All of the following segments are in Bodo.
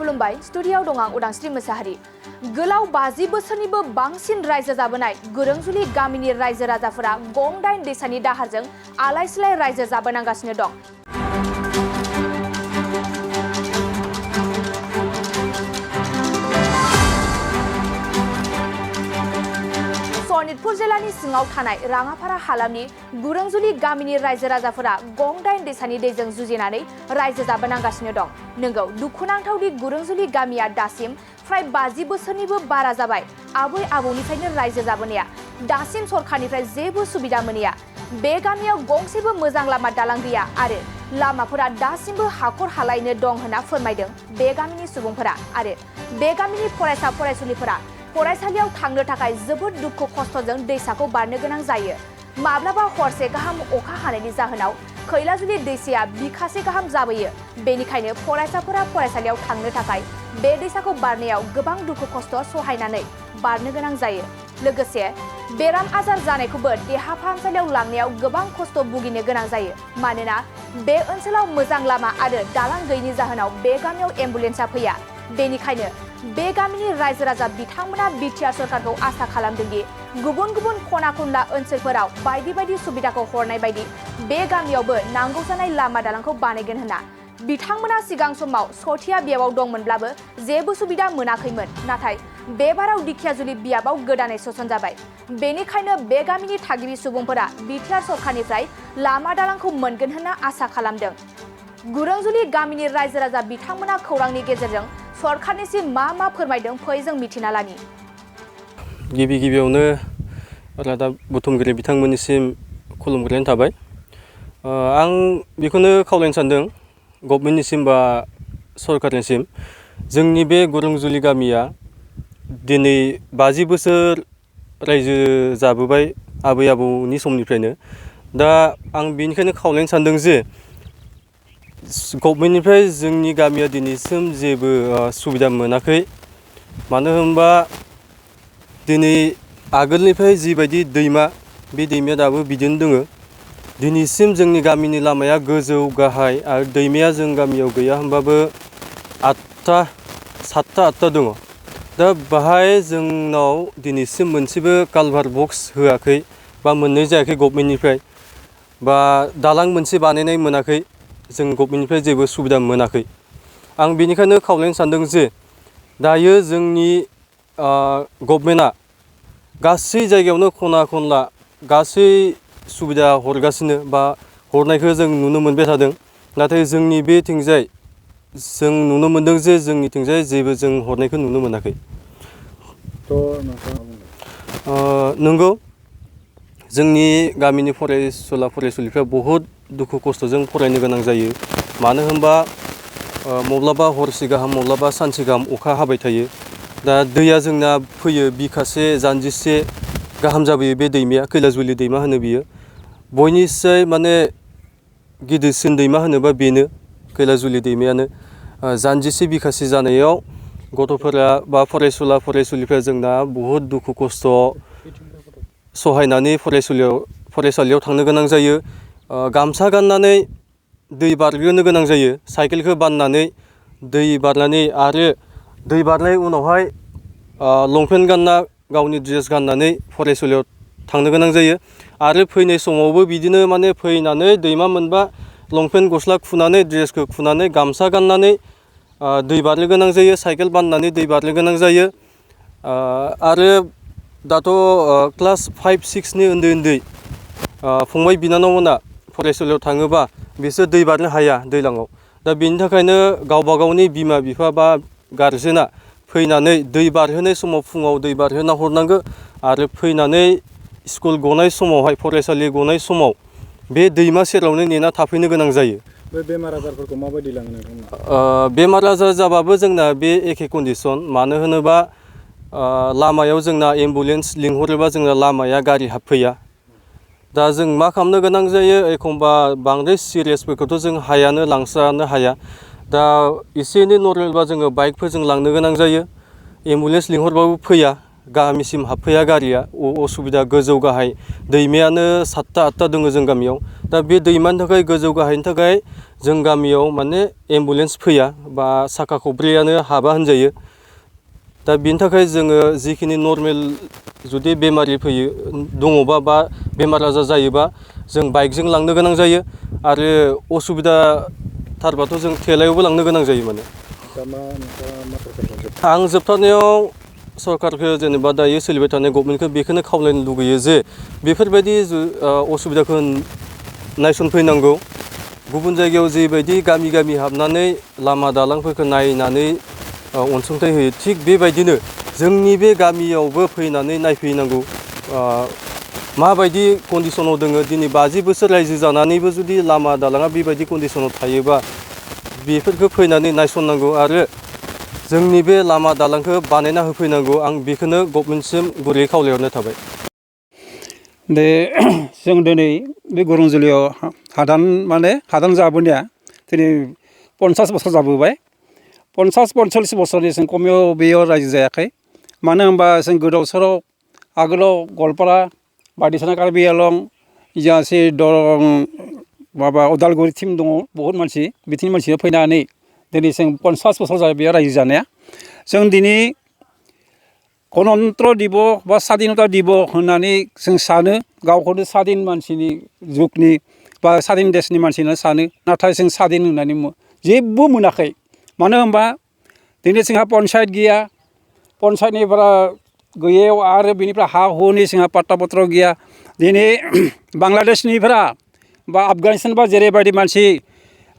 खुलुमबाय स्टुडियाव दं आं उदांस्रि मोसाहारि गोलाव 50 बोसोरनिबो बांसिन रायजो जाबोनाय गोरोंजुलि गामिनि रायजो राजाफोरा गं 8 दैसानि दाहारजों आलाय-सिलाय रायजो जाबोनांगासिनो दं। सनितपुर जिल्लानि सिङाव थानाय राङापारा हालामनि गुरुंजुलि गामिनि रायजो राजाफोरा गं 8 दैसानि दैजों जुजिनानै रायजो जाबोनांगासिनो दं। नंगौ दुखुनांथाव दि गुरुंजुलि गामिया दासिम फ्राय 50 बोसोरनिबो बारा जाबाय आबै आबौनिफ्रायनो रायजो जाबोनाया दासिम सरखारनिफ्राय जेबो सुबिदा मोनैया। बे गामियाव गंसेबो मोजां लामा दालां गैया आरो लामाफोरा दासिमबो हाखर हालायैनो दं होनना फोरमायदों बे गामिनि सुबुंफोरा आरो बे गामिनि फरायसा फरायसुलिफोरा फरायसालियाव थांनो थाखाय जोबोद दुखु खस्थजों दैसाखौ बारनो गोनां जायो। माब्लाबा हरसे गाहाम अखा हानायनि जाहोनाव खैलाजुलि दैसाया बिखासे गाहाम जाबोयो। बेनिखायनो फरायसाफोरा फरायसालियाव थांनो थाखाय बे दैसाखौ बारनायाव गोबां दुखु खस्थ सहायनानै बारनो गोनां जायो। लोगोसे बेराम आजार जानायखौबो देहा फाहामसालियाव लांनायाव गोबां खस्थ भुगिनो गोनां जायो। मानोना बे ओनसोलाव मोजां लामा आरो दालां गैयैनि जाहोनाव बे गामियाव एम्बुलेन्सआ फैया। बेनिखायनो बे गामिनि रायजो राजा बिथांमोना बिटिआर सरकारखौ आसा खालामदों दि गुबुन गुबुन खना खनला ओनसोलफोराव बायदि बायदि सुबिदाखौ हरनाय बायदि बे गामियावबो नांगौ जानाय लामा दालांखौ बानायगोन होनना। बिथांमोना सिगां समाव सथिया बियाबाव दंमोनब्लाबो जेबो सुबिदा मोनाखैमोन। नाथाय बे बाराव दिखियाजुलि बियाबाव गोदानै सोसनजाबाय। बेनिखायनो बे गामिनि थागिबि सुबुंफोरा बिटिआर सरकारनिफ्राय लामा दालांखौ मोनगोन होनना आसा खालामदों। गुरुंजुलि गामिनि रायजो राजा बिथांमोना खौरांनि गेजेरजों सरकारनिसिम मा फोरमायदों फै जों मिथिना लानि। गिबियावनो रादाब बुथुमगिरि बिथांमोननिसिम खुलुमग्रोनाय थाबाय। आं बेखौनो खावलायनो सानदों गभर्नमेन्टनिसिम बा सरकारनिसिम जोंनि बे गुरुंजुलि गामिया दिनै 50 बोसोर रायजो जाबोबाय आबै आबौनि समनिफ्रायनो। दा आं बेनिखायनो खावलायनो सानदों जे गभर्नमेन्टनिफ्राय जोंनि गामिया दिनैसिम जेबो सुबिदा मोनाखै। मानो होनबा दिनै आगोलनिफ्राय जिबायदि दैमा बे दैमाया दाबो बिदिनो दङ। दिनैसिम जोंनि गामिनि लामाया गोजौ गाहाय आरो दैमाया जों गामियाव गैया होनबाबो 7-8 दङ। दा बाहाय जोंनाव दिनैसिम मोनसेबो कालभार बक्स होआखै बा मोननाय जायाखै गभर्नमेन्टनिफ्राय बा दालां मोनसे बानायनाय मोनाखै। जों गभर्नमेन्टनिफ्राय जेबो सुबिदा मोनाखै। आं बेनिखायनो खावलायनो सानदों जे दायो जोंनि गभर्नमेन्टआ गासै जायगायावनो खना खनला गासै सुबिदा हरगासिनो बा हरनायखौ जों नुनो मोनबाय थादों। नाथाय जोंनि बेथिंजाय जों नुनो मोनदों जे जोंनिथिंजाय जेबो जों हरनायखौ नुनो मोनाखै। नंगौ जोंनि गामिनि फरायसुला फरायसुलिफ्रा बहुद दुखु खस्थजों फरायनो गोनां जायो। मानो होनबा माब्लाबा हरसे गाहाम माब्लाबा सानसे गाहाम अखा हाबाय थायो। दा दैया जोंना फैयो बिखासे जानजिसे गाहाम जाबोयो। बे दैमाया खैलाजुलि दैमा होनो बियो। बयनिसाय माने गिदिरसिन दैमा होनोबा बेनो खैलाजुलि दैमायानो। जानजिसे बिखासे जानायाव गथ'फोरा बा फरायसुला फरायसुलिफ्रा जोंना बहुद दुखु खस्थ सहायनानै फरायसालियाव थांनो गोनां जायो। गामसा गाननानै दै बारग्रोनो गोनां जायो। साइकेलखौ बाननानै दै बारनानै आरो दै बारनाय उनावहाय लंपेन्ट गानना गावनि ड्रेस गाननानै फरायसालियाव थांनो गोनां जायो। आरो फैनाय समावबो बिदिनो माने फैनानै दैमा मोनबा लंपेन्ट गस्ला खुनानै ड्रेसखौ खुनानै गामसा गाननानै दै बारनो गोनां जायो। साइकेल बाननानै दै बारनो गोनां जायो। आरो दाथ' क्लास 5-6नि उन्दै फंबाय बिनानावमोना फरायसालियाव थाङोबा बिसोर दै बारनो हाया दैज्लाङाव। दा बेनि थाखायनो गावबा गावनि बिमा बिफा बा गारजेना फैनानै दै बारहोनाय समाव फुङाव दै बारहोना हरनांगौ आरो फैनानै स्कुल गनाय समावहाय फरायसालि गनाय समाव बे दैमा सेरावनो नेना थाफैनो गोनां जायो। बे बेमार आजारफोरखौ माबायदि लाङो नोंथांमोना? बेमार आजार जाबाबो जोंना बे एखे कन्डिसन। मानो होनोबा लामायाव जोंना एम्बुलेन्स लिंहरोबा जोंना लामाया गारि हाबफैया। दा जों मा खालामनो गोनां जायो एखमबा बांद्राय सिरियासफोरखौथ' जों हायानो लांस्रानो हाया। दा एसे एनै नर्मेलबा जोङो बाइकफोरजों लांनो गोनां जायो। एम्बुलेन्स लिंहरबाबो फैया गामिसिम हाबफैया गारिया असुबिदा गोजौ गाहाय दैमायानो 7ता 8ता दङ जों गामियाव दा बे दैमानि थाखाय गोजौ गाहायनि थाखाय जों गामियाव माने एम्बुलेन्स फैया बा साखा खब्रैयानो हाबा होनजायो दा बिनि थाखाय जोङो जिखिनि नर्मेल जुदि बेमारि फैयो दङबा बा बेमार आजार जायोबा जों बाइकजों लांनो गोनां जायो आरो असुबिदा थारबाथ' जों थेलायावबो लांनो गोनां जायो माने दा मा सरकारखौ आं जोबथारनायाव सरकारखौ जेनेबा दायो सोलिबाय थानाय गभर्नमेन्टखौ बेखौनो खावलायनो लुगैयो जे बेफोरबायदि असुबिदाखौ नायसनफैनांगौ गुबुन जायगायाव जेबायदि गामि गामि हाबनानै लामा दालांफोरखौ नायनानै अनसुंथाइ होयो थिग बेबायदिनो जोंनि बे गामियावबो फैनानै नायफैनांगौ माबायदि कन्डिसनाव दङ दिनै 50 बोसोर रायजो जानानैबो जुदि लामा दालाङा बेबायदि कन्डिसनाव थायोबा बेफोरखौ फैनानै नायसननांगौ आरो जोंनि बे लामा दालांखौ बानायना होफैनांगौ आं बेखौनो गभर्नमेन्टसिम गुरैयै खावलायहरनाय थाबाय जों दिनै बे गुरुंजुलियाव हादान जाबोनाया दिनै 50 बोसोर जाबोबाय 50-45 बोसोरनि जों कमियाव बेयाव रायजो जायाखै मानो होनबा जों गोदाव सोराव आगोलाव गवालपारा बायदिसिना कार्बि आलं जासे दं माबा उदालगुरि टिम दङ बहुत मानसि बिथिंनि मानसिया फैनानै दिनै जों 50 बोसोर जाबाय बेयाव रायजो जानाया जों दिनै गणतन्त्र दिबस बा स्वाधीनता दिबस होननानै जों सानो गावखौनो स्वाधीन मानसिनि जुगनि बा स्वाधीन देशनि मानसिनो सानो नाथाय जों स्वाधीन होननानै जेबो मोनाखै मानो होनबा दिनै जोंहा पन्सायत गैया पन्सायतनिफ्राय गैयैयाव आरो बेनिफ्राय हा हुनि जोंहा पाट्टा पत्र गैया दिनै बांलादेशनिफ्राय बा आफगानिस्तान बा जेरैबायदि मानसि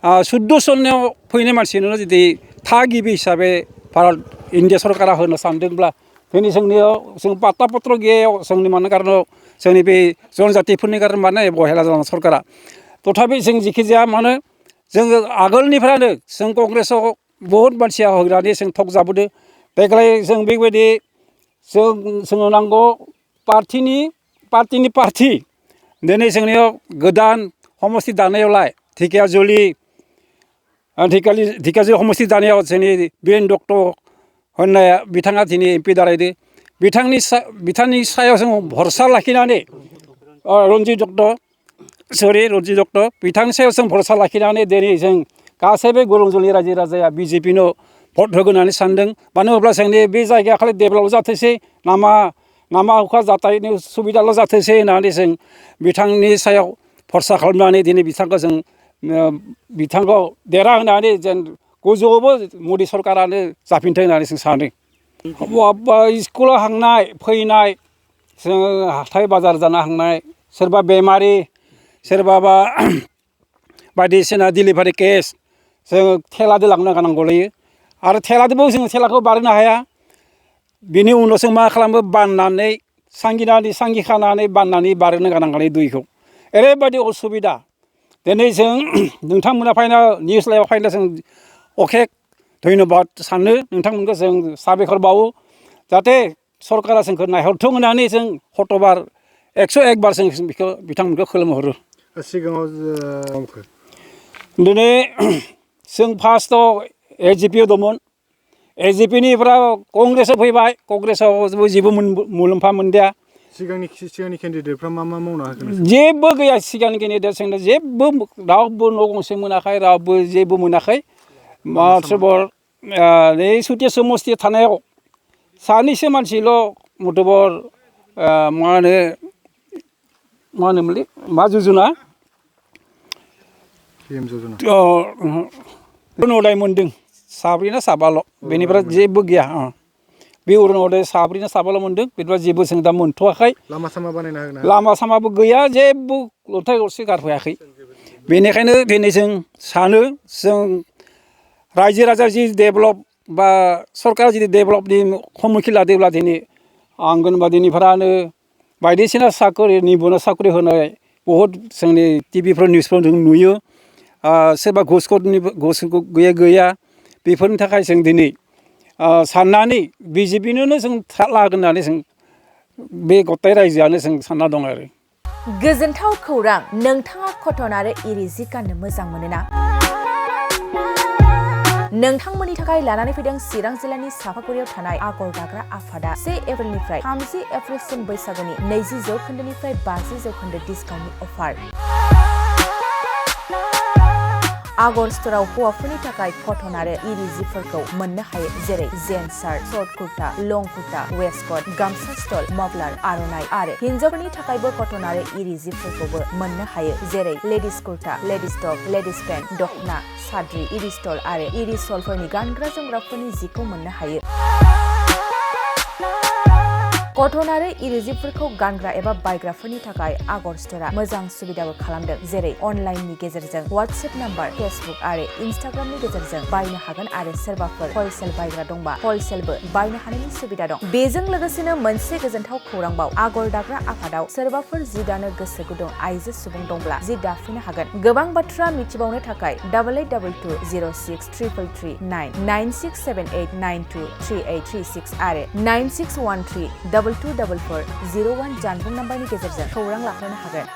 14 सननियाव फैनाय मानसिनो जुदि थागिबि हिसाबै भारत इन्डिया सरकारा होनो सानदोंब्ला दिनै जोंनियाव जों पाट्टा पत्र गैयायाव जोंनि मानो कारनाव जोंनि बे जनजातिफोरनि कारन माने अबहेला जादों सरकारा तथापि जों जिखि जाया मानो जोङो आगोलनिफ्रायनो जों कंग्रेसआव बहुत मानसिया होनानै जों थक जाबोदों देग्लाय जों बेबायदि जोंनो नांगौ पार्टिनि पार्टि दिनै जोंनियाव गोदान समष्टि दानायावलाय ढेकियाजुलि समष्टि दानायाव जोंनि बिरेन डक्टर होननाया बिथाङा दिनै MP दारायदो बिथांनि सायाव जों भरसा लाखिनानै रन्जित डक्टर बिथांनि सायाव जों भरसा लाखिनानै दिनै जों गासैबो गुरुंजुलि रायजो राजाया BJPनो भट होगोन होननानै सानदों मानो होनोब्ला जोंनि बे जायगाया खालि डेभेलप जाथोंसै लामा हुखा जाथायनि सुबिदाल' जाथोंसै होननानै जों बिथांनि सायाव भरसा खालामनानै दिनै बिथांखौ देरहा होनानै जेन गोजौआवबो मदि सरकारानो जाफिनथों होननानै जों सानो स्कुलाव थांनाय फैनाय जोङो हाथाय बाजार जाना थांनाय सोरबा बेमारि सोरबाबा बायदिसिना डिलिभारि केस जोङो थेलाजों लांनो गोनां जायो आरो थेलाजोंबो जोङो थेलाखौ बारनो हाया बिनि उनाव जों मा खालामो बाननानै सांगि खानानै बाननानै बारनो गोनां जायो दैखौ ओरैबायदि असुबिदा दिनै जों नोंथांमोना फैना निउस लाइभआव फैना जों अखेक धन्यबाद सानो नोंथांमोनखौ जों साबायखर बावो जाहाथे सरकारा जोंखौ नायहरथों होननानै जों हतबार 101 बार जों बिथांमोनखौ खुलुमहरो सिगाङाव दिनै जों फार्स्टआव AGPआव दंमोन AGPनिफ्राय कंग्रेसआव फैबाय कंग्रेसआव जेबो मुलाम्फा मोनदिया सिगांनि केन्डिडेटफ्रा मा मावनो हागोन जेबो गैया सिगांनि केन्डिडेट जोंनो जेबो रावबो न' गंसे मोनाखै रावबो जेबो मोनाखै माथ्रबर नै सुतिया समष्टि थानायाव सानैसो मानसिल' मथबर मा होनोमोनलै मा जज'ना PM जज'ना अरुनदय मोनदों साब्रै ना साबाल' बेनिफ्राय जेबो गैया बे अरुनदय साब्रै ना साबाल' मोनदों बेनिफ्राय जेबो जों दा मोनथ'वाखै लामा सामा बानायना होगोन लामा सामाबो गैया जेबो लन्थाइ गरसे गारफैयाखै बेनिखायनो दिनै जों सानो जों रायजो राजा जि डेभेलप बा सरकारा जुदि डेभेलपनि हमखि लादोंब्ला दिनै आंगनबादिनिफ्रानो बायदिसिना साख्रि निब'ना साख्रि होनाय बहुद जोंनि टिभिफ्राव निउसफ्राव जों नुयो सोरबा घुस गैया बेफोरनि थाखाय जों दिनै साननानै BJPनोनो जों लागोन होननानै जों बे गथाय रायजोआनो जों सानना दं आरो गोजोनथाव खौरां नोंथाङा कटन आरो इरि जि गाननो मोजां मोनोना नोंथांमोननि थाखाय लानानै फैदों चिरां जिल्लानि सापागुरियाव थानाय आगर दाग्रा आफादा 1 एप्रिलनिफ्राय 30 एप्रिलसिम बैसागुनि 20% 50% डिसकाउन्टनि अफार। आगर स्ट'राव हौवाफोरनि थाखाय कटन आरो इरि जिफोरखौ मोननो हायो जेरै जेन्स शार्ट, शर्ट कुर्ता, लं कुर्ता, वेस्टकट, गामसा स्टल, मफलार, आर'नाइ आरो हिन्जावफोरनि थाखायबो कटन आरो इरि जिफोरखौबो मोननो हायो जेरै ladies kurta, ladies top, ladies pant, दखना, साद्रि, इरि स्टल आरो इरि सलफोरनि गानग्रा जोमग्राफोरनि जिखौ मोननो हायो। कटन आरो इरि जिफोरखौ गानग्रा एबा बायग्राफोरनि थाखाय आगर स्ट'रा मोजां सुबिदाबो खालामदों जेरै अनलाइननि गेजेरजों वाट्सएप नाम्बार, फेसबुक आरो इनस्टाग्रामनि गेजेरजों बायनो हागोन आरो सोरबाफोर हलसेल बायग्रा दंबा हलसेलबो बायनो हानायनि सुबिदा दं। बेजों लोगोसेनो मोनसे गोजोनथाव खौरांबाव आगर दाग्रा आफादाव सोरबाफोर जि दानो गोसो गुदुं आइजो सुबुं दंब्ला जि दाफिननो हागोन। गोबां बाथ्रा मिथिबावनो थाखाय 8822063339 9678923836 आरो 9613 224401 जानबुं नाम्बारनि गेजेरजों खौरां लाहरनो हागोन।